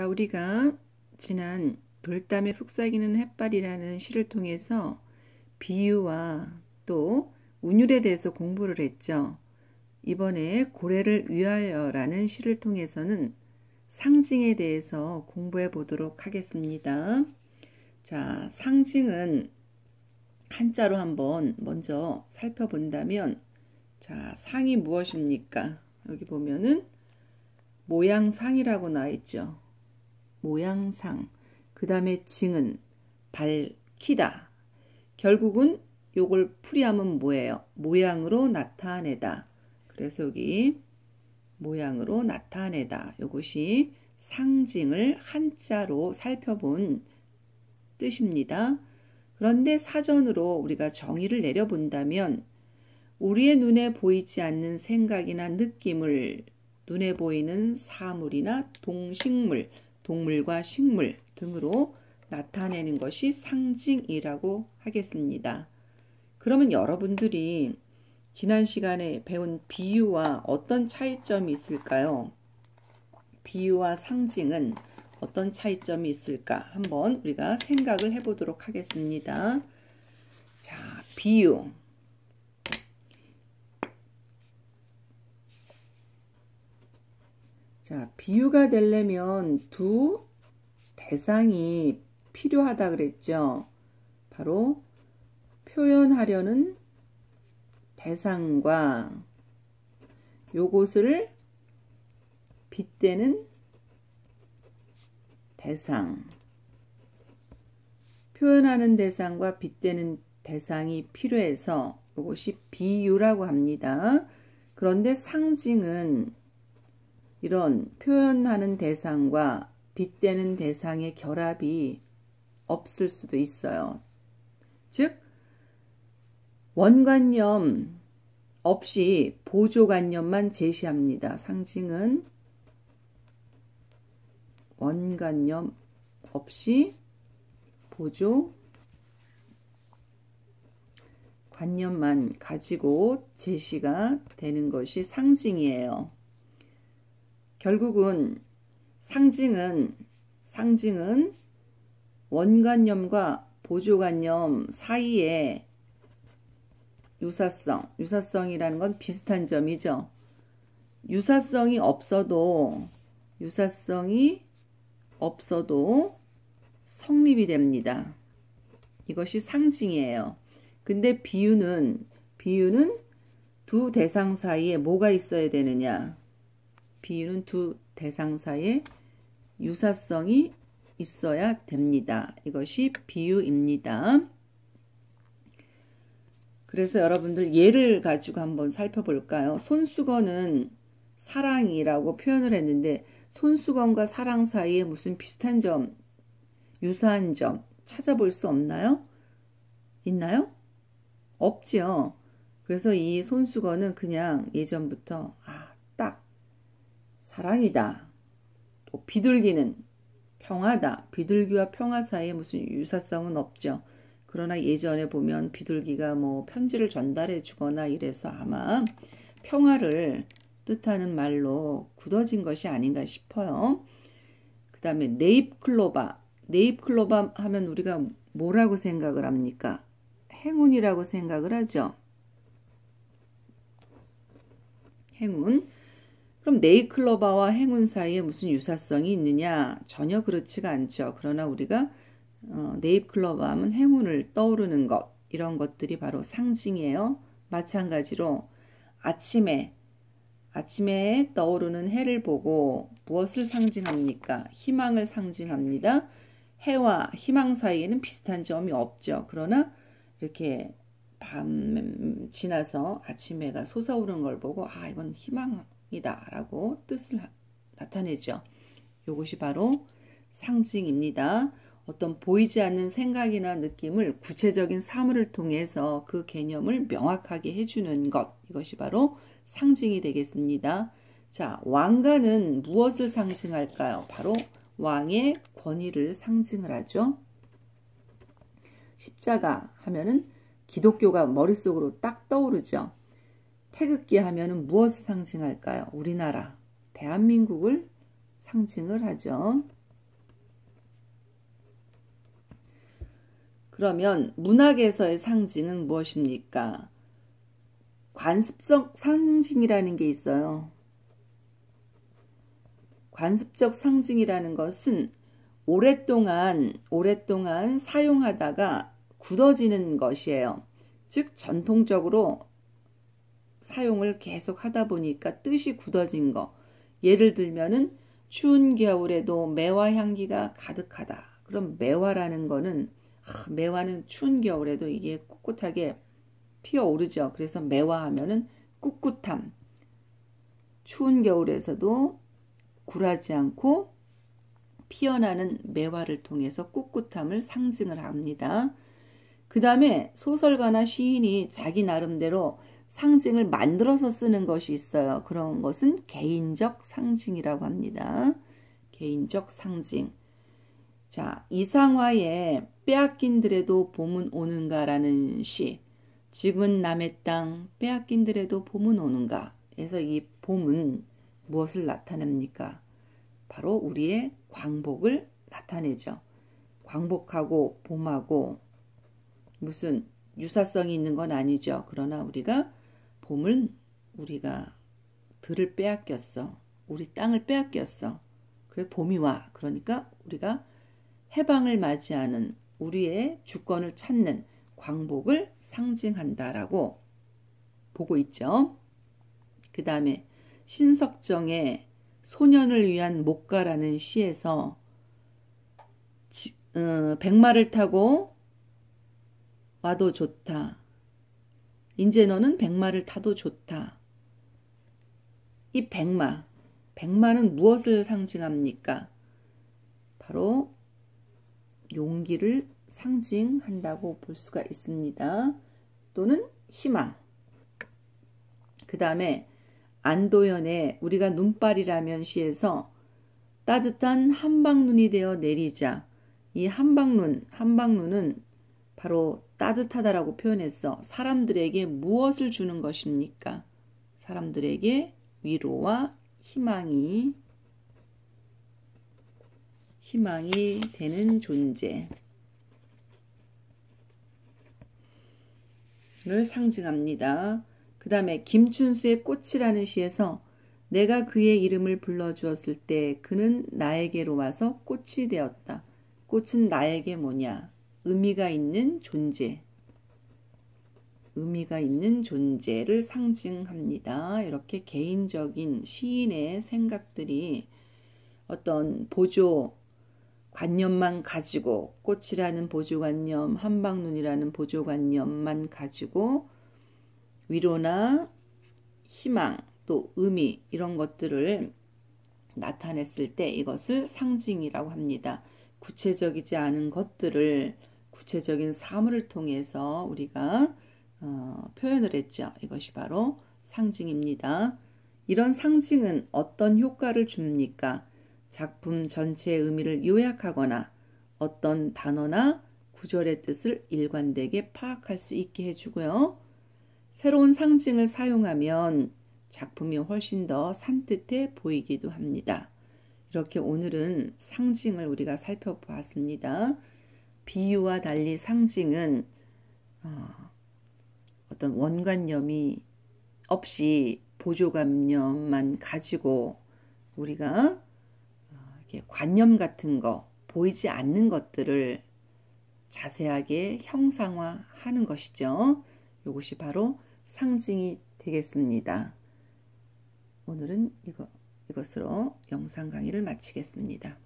자, 우리가 지난 돌담에 속삭이는 햇발이라는 시를 통해서 비유와 또 운율에 대해서 공부를 했죠. 이번에 고래를 위하여라는 시를 통해서는 상징에 대해서 공부해 보도록 하겠습니다. 자, 상징은 한자로 한번 먼저 살펴본다면, 자, 상이 무엇입니까? 여기 보면은 모양상이라고 나와 있죠. 모양상. 그 다음에 징은 밝히다. 결국은 요걸 풀이하면 뭐예요? 모양으로 나타내다. 그래서 여기 모양으로 나타내다. 요것이 상징을 한자로 살펴본 뜻입니다. 그런데 사전으로 우리가 정의를 내려본다면 우리의 눈에 보이지 않는 생각이나 느낌을 눈에 보이는 사물이나 동식물, 동물과 식물 등으로 나타내는 것이 상징이라고 하겠습니다. 그러면 여러분들이 지난 시간에 배운 비유와 어떤 차이점이 있을까요? 비유와 상징은 어떤 차이점이 있을까? 한번 우리가 생각을 해보도록 하겠습니다. 자, 비유. 자, 비유가 되려면 두 대상이 필요하다 그랬죠. 바로 표현하려는 대상과 요것을 빗대는 대상. 표현하는 대상과 빗대는 대상이 필요해서 요것이 비유라고 합니다. 그런데 상징은 이런 표현하는 대상과 빗대는 대상의 결합이 없을 수도 있어요. 즉, 원관념 없이 보조관념만 제시합니다. 상징은 원관념 없이 보조관념만 가지고 제시가 되는 것이 상징이에요. 결국은 상징은 원관념과 보조관념 사이에 유사성이라는 건 비슷한 점이죠. 유사성이 없어도 성립이 됩니다. 이것이 상징이에요. 근데 비유는 두 대상 사이에 뭐가 있어야 되느냐? 비유는 두 대상 사이에 유사성이 있어야 됩니다. 이것이 비유입니다. 그래서 여러분들 예를 가지고 한번 살펴볼까요? 손수건은 사랑이라고 표현을 했는데 손수건과 사랑 사이에 무슨 비슷한 점, 유사한 점 찾아볼 수 없나요? 있나요? 없죠. 그래서 이 손수건은 그냥 예전부터 딱 사랑이다. 또 비둘기는 평화다. 비둘기와 평화 사이에 무슨 유사성은 없죠. 그러나 예전에 보면 비둘기가 뭐 편지를 전달해 주거나 이래서 아마 평화를 뜻하는 말로 굳어진 것이 아닌가 싶어요. 그 다음에 네잎클로바 하면 우리가 뭐라고 생각을 합니까? 행운이라고 생각을 하죠. 행운. 그럼 네잎클로바와 행운 사이에 무슨 유사성이 있느냐? 전혀 그렇지가 않죠. 그러나 우리가 네잎클로바 하면 행운을 떠오르는 것, 이런 것들이 바로 상징이에요. 마찬가지로 아침에 떠오르는 해를 보고 무엇을 상징합니까? 희망을 상징합니다. 해와 희망 사이에는 비슷한 점이 없죠. 그러나 이렇게 밤 지나서 아침 해가 솟아오르는 걸 보고 이건 희망이다 라고 뜻을 나타내죠. 이것이 바로 상징입니다. 어떤 보이지 않는 생각이나 느낌을 구체적인 사물을 통해서 그 개념을 명확하게 해주는 것, 이것이 바로 상징이 되겠습니다. 자, 왕관은 무엇을 상징할까요? 바로 왕의 권위를 상징을 하죠. 십자가 하면은 기독교가 머릿속으로 딱 떠오르죠. 태극기 하면은 무엇을 상징할까요? 우리나라, 대한민국을 상징을 하죠. 그러면 문학에서의 상징은 무엇입니까? 관습적 상징이라는 게 있어요. 관습적 상징이라는 것은 오랫동안 사용하다가 굳어지는 것이에요. 즉 전통적으로 사용을 계속 하다 보니까 뜻이 굳어진 거. 예를 들면은 추운 겨울에도 매화 향기가 가득하다. 그럼 매화라는 거는 매화는 추운 겨울에도 이게 꿋꿋하게 피어오르죠. 그래서 매화하면은 꿋꿋함. 추운 겨울에서도 굴하지 않고 피어나는 매화를 통해서 꿋꿋함을 상징을 합니다. 그 다음에 소설가나 시인이 자기 나름대로 상징을 만들어서 쓰는 것이 있어요. 그런 것은 개인적 상징이라고 합니다. 개인적 상징. 자, 이상화의 빼앗긴들에도 봄은 오는가라는 시. 지금은 남의 땅 빼앗긴들에도 봄은 오는가. 그래서 이 봄은 무엇을 나타냅니까? 바로 우리의 광복을 나타내죠. 광복하고 봄하고 무슨 유사성이 있는 건 아니죠. 그러나 우리가 봄은 우리가 들을 빼앗겼어. 우리 땅을 빼앗겼어. 그래서 봄이 와. 그러니까 우리가 해방을 맞이하는 우리의 주권을 찾는 광복을 상징한다라고 보고 있죠. 그 다음에 신석정의 소년을 위한 목가라는 시에서 백마를 타고 와도 좋다. 이제 너는 백마를 타도 좋다. 이 백마는 무엇을 상징합니까? 바로 용기를 상징한다고 볼 수가 있습니다. 또는 희망. 그 다음에 안도연의 우리가 눈발이라면 시에서 따뜻한 한방눈이 되어 내리자. 이 한방눈은 바로 따뜻하다라고 표현했어. 사람들에게 무엇을 주는 것입니까? 사람들에게 위로와 희망이 되는 존재를 상징합니다. 그 다음에 김춘수의 꽃이라는 시에서 내가 그의 이름을 불러주었을 때 그는 나에게로 와서 꽃이 되었다. 꽃은 나에게 뭐냐? 의미가 있는 존재를 상징합니다. 이렇게 개인적인 시인의 생각들이 어떤 보조 관념만 가지고 꽃이라는 보조관념, 한방눈이라는 보조관념만 가지고 위로나 희망 또 의미 이런 것들을 나타냈을 때 이것을 상징이라고 합니다. 구체적이지 않은 것들을 구체적인 사물을 통해서 우리가 표현을 했죠. 이것이 바로 상징입니다. 이런 상징은 어떤 효과를 줍니까? 작품 전체의 의미를 요약하거나 어떤 단어나 구절의 뜻을 일관되게 파악할 수 있게 해주고요. 새로운 상징을 사용하면 작품이 훨씬 더 산뜻해 보이기도 합니다. 이렇게 오늘은 상징을 우리가 살펴보았습니다. 비유와 달리 상징은 어떤 원관념이 없이 보조관념만 가지고 우리가 이렇게 관념 같은 거, 보이지 않는 것들을 자세하게 형상화하는 것이죠. 이것이 바로 상징이 되겠습니다. 오늘은 이것으로 영상 강의를 마치겠습니다.